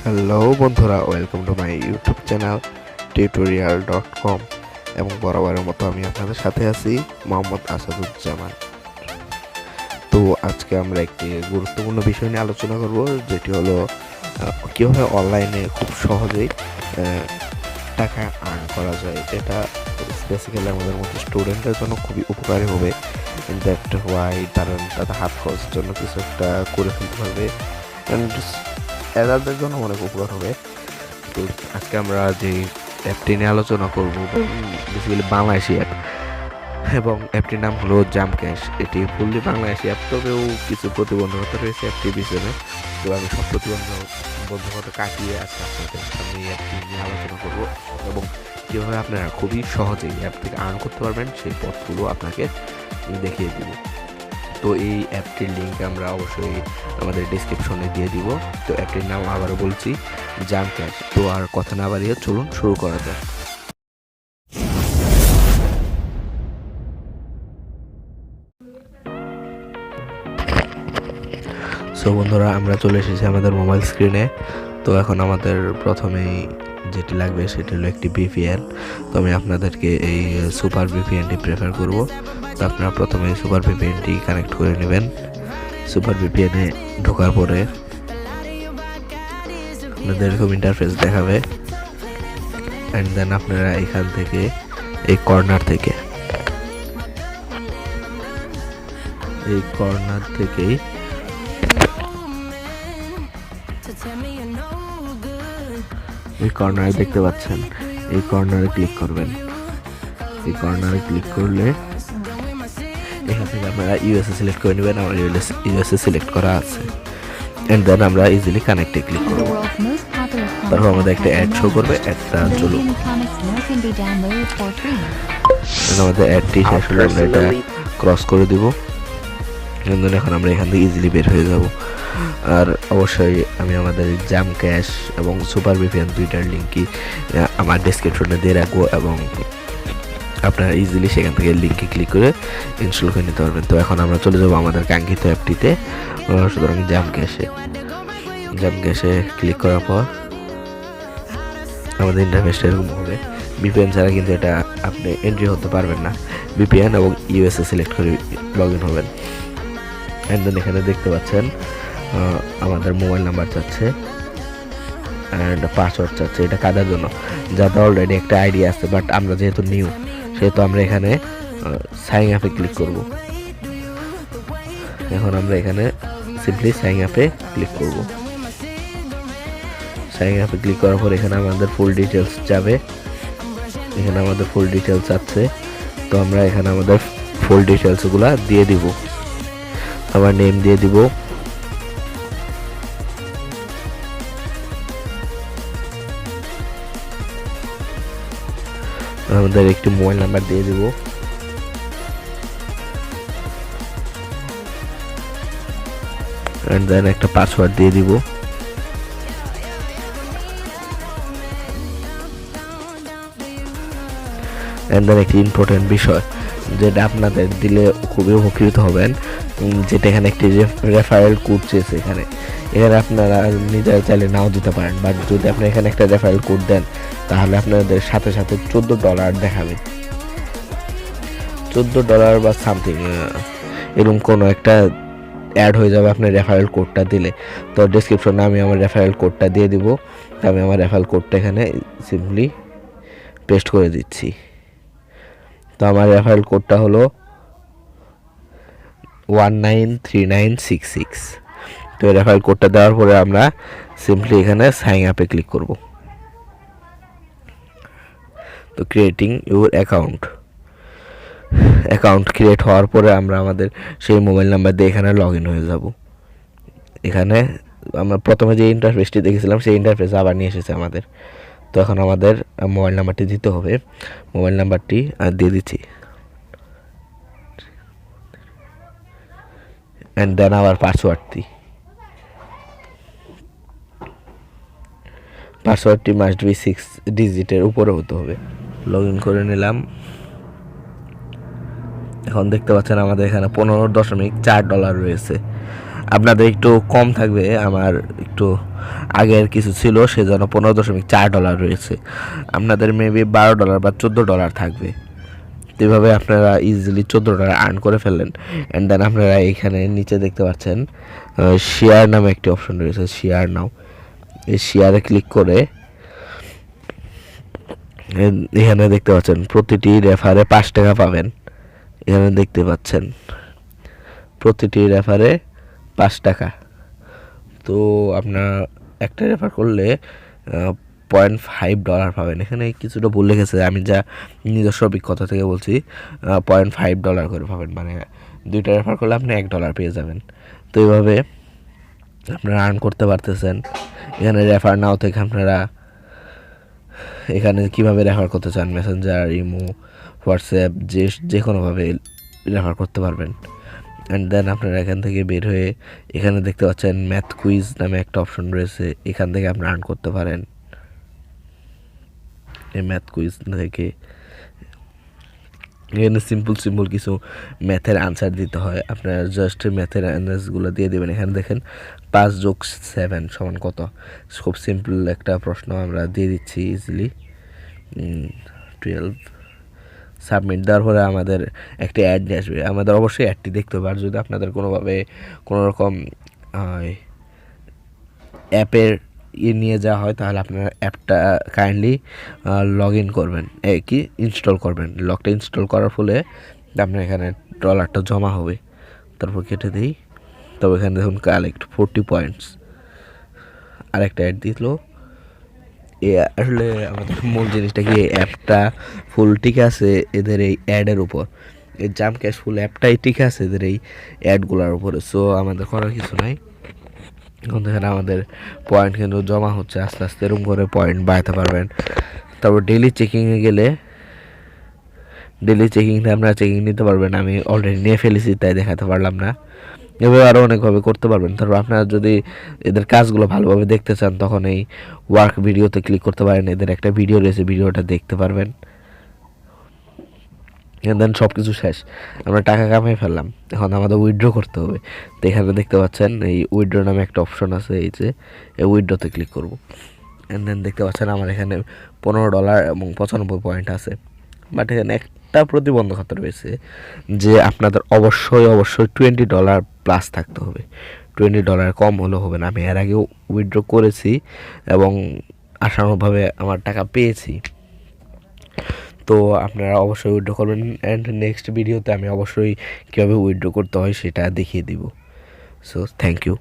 Hello বন্ধুরা, welcome to my YouTube channel tutorial.com এবং বরাবরের মতো আমি আপনাদের সাথে আছি মোহাম্মদ আসাদুজ্জামান। তো আজকে আমরা একটি গুরুত্বপূর্ণ বিষয় নিয়ে আলোচনা করব, যেটি হলো কীভাবে অনলাইনে খুব সহজেই টাকা আর্ন করা যায়। এটা বেসিক্যালি আমাদের মতো স্টুডেন্টদের জন্য খুবই উপকারী হবে। দ্যাট ওয়াই তারা তাদের হাত খরচের জন্য কিছু একটা করে ফেলতে পারবে, অ্যান্ড এরাদের জন্য অনেক উপকার হবে। তো আজকে আমরা যে অ্যাপটি নিয়ে আলোচনা করব, বেসিক্যালি বাংলাদেশি অ্যাপ, এবং অ্যাপটির নাম হলো জাম্প ক্যাশ। এটি ফুললি বাংলাদেশি অ্যাপ, তবেও কিছু প্রতিবন্ধকতা রয়েছে অ্যাপটির পিছনে। তো আমি সব প্রতিবন্ধকতা কাটিয়ে আজকে আপনাদের সামনে এই অ্যাপটি নিয়ে আলোচনা করব এবং কীভাবে আপনারা খুবই সহজেই অ্যাপ থেকে আর্ন করতে পারবেন সেই পথগুলো আপনাকে দেখিয়ে দিব। তো এই অ্যাপটির লিঙ্ক আমরা অবশ্যই আমাদের ডেসক্রিপশনে দিয়ে দিব। তো অ্যাপটির নাম আবারও বলছি, জাম্প ক্যাশ। তো আর কথা না বাড়িয়ে চলুন শুরু করা যাক। সো বন্ধুরা, আমরা চলে এসেছি আমাদের মোবাইল স্ক্রিনে। তো এখন আমাদের প্রথমেই যেটি লাগবে সেটি হলো একটি ভিপিএন। তো আমি আপনাদেরকে এই সুপার ভিপিএনটি প্রেফার করব। তো আপনারা প্রথমে সুপার ভিপিএনটি কানেক্ট করে নেবেন। সুপার ভিপিএনে ঢোকার পরে আপনাদের এরকম ইন্টারফেস দেখাবে, অ্যান্ড দেন আপনারা এখান থেকে এই কর্নার থেকেই এই কর্নারে দেখতে পাচ্ছেন, এই কর্নারে ক্লিক করবেন। এই কর্নারে ক্লিক করলে এখান থেকে আপনারা ইউএসএ সিলেক্ট করে নেবেন। আমার ইউএসএ সিলেক্ট করা আছে, এন্ড দেন আমরা ইজিলি কানেক্টে ক্লিক করব। তারপর আমাদের একটা অ্যাড শো করবে, অ্যাডটা চলুক। আমাদের অ্যাডটি শেষ হলে আমরা এটা ক্রস করে দিব, এখন আমরা এখান থেকে ইজিলি বের হয়ে যাব। আর অবশ্যই আমি আমাদের জাম্প ক্যাশ এবং সুপার ভিপিএন দুইটার লিঙ্কই আমার ডেসক্রিপশনে দিয়ে রাখবো, এবং আপনারা ইজিলি সেখান থেকে লিঙ্কে ক্লিক করে ইনস্টল করে নিতে পারবেন। তো এখন আমরা চলে যাবো আমাদের কাঙ্ক্ষিত অ্যাপটিতে। সুতরাং জাম্প ক্যাশে ক্লিক করার পর আমাদের ইন্টারফেসটা এরকম হবে। ভিপিএন ছাড়া কিন্তু এটা আপনি এন্ট্রি হতে পারবেন না। ভিপিএন এবং ইউএসএ সিলেক্ট করে লগ ইন হবেন। অ্যান্ড দেন এখানে দেখতে পাচ্ছেন আমাদের মোবাইল নাম্বার চাচ্ছে অ্যান্ড পাসওয়ার্ড চাচ্ছে। এটা কাদের জন্য? যাদের অলরেডি একটা আইডি আছে, বাট আমরা যেহেতু নিউ, সেহেতু আমরা এখানে সাইন আপে ক্লিক করব। এখন আমরা এখানে সিম্পলি সাইন আপে ক্লিক করব। সাইন আপে ক্লিক করার পর এখানে আমাদের ফুল ডিটেলস যাবে। এখানে আমাদের ফুল ডিটেলস আছে, তো আমরা এখানে আমাদের ফুল ডিটেলসগুলো দিয়ে দিব। আমার নেম দিয়ে দিব, আমাদের একটি মোবাইল নাম্বার দিয়ে দিব, এন্ড দেন একটা পাসওয়ার্ড দিয়ে দিব। এন্ড দেন একটি ইম্পর্টেন্ট বিষয় যেটা আপনাদের দিলে খুবই উপকৃত হবেন, যেটা এখানে একটি রেফারেল কোড চেয়েছে। এখানে আপনারা নিজেরা চাইলে নাও দিতে পারেন, বাট যদি আপনি এখানে একটা রেফারেল কোড দেন তাহলে আপনাদের সাথে সাথে $14 দেখাবে। $14 বা সামথিং এরকম কোনো একটা অ্যাড হয়ে যাবে আপনার রেফারেল কোডটা দিলে। তো ডেসক্রিপশনে আমি আমার রেফারেল কোডটা দিয়ে দিব। আমি আমার রেফারেল কোডটা এখানে সিম্পলি পেস্ট করে দিচ্ছি। তো আমার রেফারেল কোডটা হলো 193966। তো রেফারেল কোডটা দেওয়ার পরে আমরা সিম্পলি এখানে সাইন আপে ক্লিক করব। তো ক্রিয়েটিং ইউর অ্যাকাউন্ট ক্রিয়েট হওয়ার পরে আমরা আমাদের সেই মোবাইল নাম্বার দিয়ে এখানে লগ ইন হয়ে যাব। এখানে আমরা প্রথমে যে ইন্টারফেসটি দেখেছিলাম সেই ইন্টারফেস আবার নিয়ে এসেছে আমাদের। তো এখন আমাদের মোবাইল নাম্বারটি দিতে হবে। মোবাইল নাম্বারটি দিয়ে দিচ্ছি, অ্যান্ড দেন আবার পাসওয়ার্ডটি মাস্ট বি 6 ডিজিটের উপরে হতে হবে। লগ ইন করে নিলাম। এখন দেখতে পাচ্ছেন আমাদের এখানে $15.4 রয়েছে। আপনাদের একটু কম থাকবে, আমার একটু আগের কিছু ছিল সেজন্য $15.4 রয়েছে। আপনাদের মেবি $12 বা $14 থাকবে। তো এভাবে আপনারা ইজিলি $14 আর্ন করে ফেললেন। অ্যান্ড দেন আপনারা এখানে নিচে দেখতে পাচ্ছেন শেয়ার নামে একটি অপশন রয়েছে, শেয়ার নাও। এই শেয়ারে ক্লিক করে এখানে দেখতে পাচ্ছেন প্রতিটি রেফারে $5 পাবেন। এখানে দেখতে পাচ্ছেন প্রতিটি রেফারে $5। তো আপনার একটা রেফার করলে $0.5 পাবেন। এখানে কিছুটা ভুল লিখেছে, আমি যা নিজস্ব অভিজ্ঞতা থেকে বলছি, $0.5 করে পাবেন, মানে 2টা রেফার করলে আপনি $1 পেয়ে যাবেন। তো এইভাবে আপনারা আর্ন করতে পারতেছেন। এখানে রেফার নাও থেকে আপনারা এখানে কীভাবে রেফার করতে চান, মেসেঞ্জার, ইমো, হোয়াটসঅ্যাপ, যে কোনোভাবে রেফার করতে পারবেন। অ্যান্ড দেন আপনারা এখান থেকে বের হয়ে এখানে দেখতে পাচ্ছেন ম্যাথ কুইজ নামে একটা অপশন রয়েছে, এখান থেকে আপনারা আর্ন করতে পারেন। এই ম্যাথ কুইজ থেকে এখানে সিম্পল কিছু ম্যাথের আনসার দিতে হয়, আপনারা জাস্ট ম্যাথের অ্যান্সারগুলো দিয়ে দেবেন। এখানে দেখেন 5+7 = কত। খুব সিম্পল একটা প্রশ্ন আমরা দিয়ে দিচ্ছি ইজিলি। 12 সাবমিট দেওয়ার পরে আমাদের একটি অ্যাড নিয়ে আসবে, আমাদের অবশ্যই অ্যাডটি দেখতে হবে। আর যদি আপনাদের কোনোভাবে কোনো রকম অ্যাপের নিয়ে যাওয়া হয় তাহলে আপনারা অ্যাপটা কাইন্ডলি লগ ইন করবেন, কি ইনস্টল করবেন। লগটা ইনস্টল করার ফলে আপনার এখানে ডলারটা জমা হবে। তারপর কেটে দিই, তবে এখানে দেখুন কালেক্ট 40 পয়েন্টস। আরেকটা অ্যাড দিল। আসলে আমাদের মূল জিনিসটা কি, অ্যাপটা ফুল ঠিক আছে এদের এই অ্যাডের উপর, এই জাম্প ক্যাশ ফুল অ্যাপটাই ঠিক আছে এদের এই অ্যাডগুলোর উপরে। সো আমাদের করার কিছু নাই। এখন দেখেন আমাদের পয়েন্ট কিন্তু জমা হচ্ছে আস্তে আস্তে, এরকম করে পয়েন্ট বাড়াতে পারবেন। তারপর ডেইলি চেকিংয়ে গেলে ডেইলি চেকিংটা আপনারা চেকিং নিতে পারবেন। আমি অলরেডি নিয়ে ফেলেছি তাই দেখাতে পারলাম না। এভাবে আরও অনেকভাবে করতে পারবেন। তারপর আপনারা যদি এদের কাজগুলো ভালোভাবে দেখতে চান তখন এই ওয়ার্ক ভিডিওতে ক্লিক করতে পারেন। এদের একটা ভিডিও রয়েছে, ভিডিওটা দেখতে পারবেন। দেন সব কিছু শেষ, আমরা টাকা কামিয়ে ফেললাম, এখন আমাদের উইথড্র করতে হবে। তো এখানে দেখতে পাচ্ছেন এই উইথড্র নামে একটা অপশন আছে, এই যে এই উইথড্রতে ক্লিক করব। অ্যান্ড দেন দেখতে পাচ্ছেন আমার এখানে $15 এবং 95 পয়েন্ট আছে। বাট এখানে একটা প্রতিবন্ধকতা রয়েছে যে আপনাদের অবশ্যই $20 থাকতে হবে। $20 কম হলেও হবে না। আমি এর আগেও উইথড্র করেছি এবং আশানুরূপভাবে আমার টাকা পেয়েছি। তো আপনারা অবশ্যই উইথড্র করবেন। অ্যান্ড নেক্সট ভিডিওতে আমি অবশ্যই কীভাবে উইথড্র করতে হয় সেটা দেখিয়ে দিব। So thank you.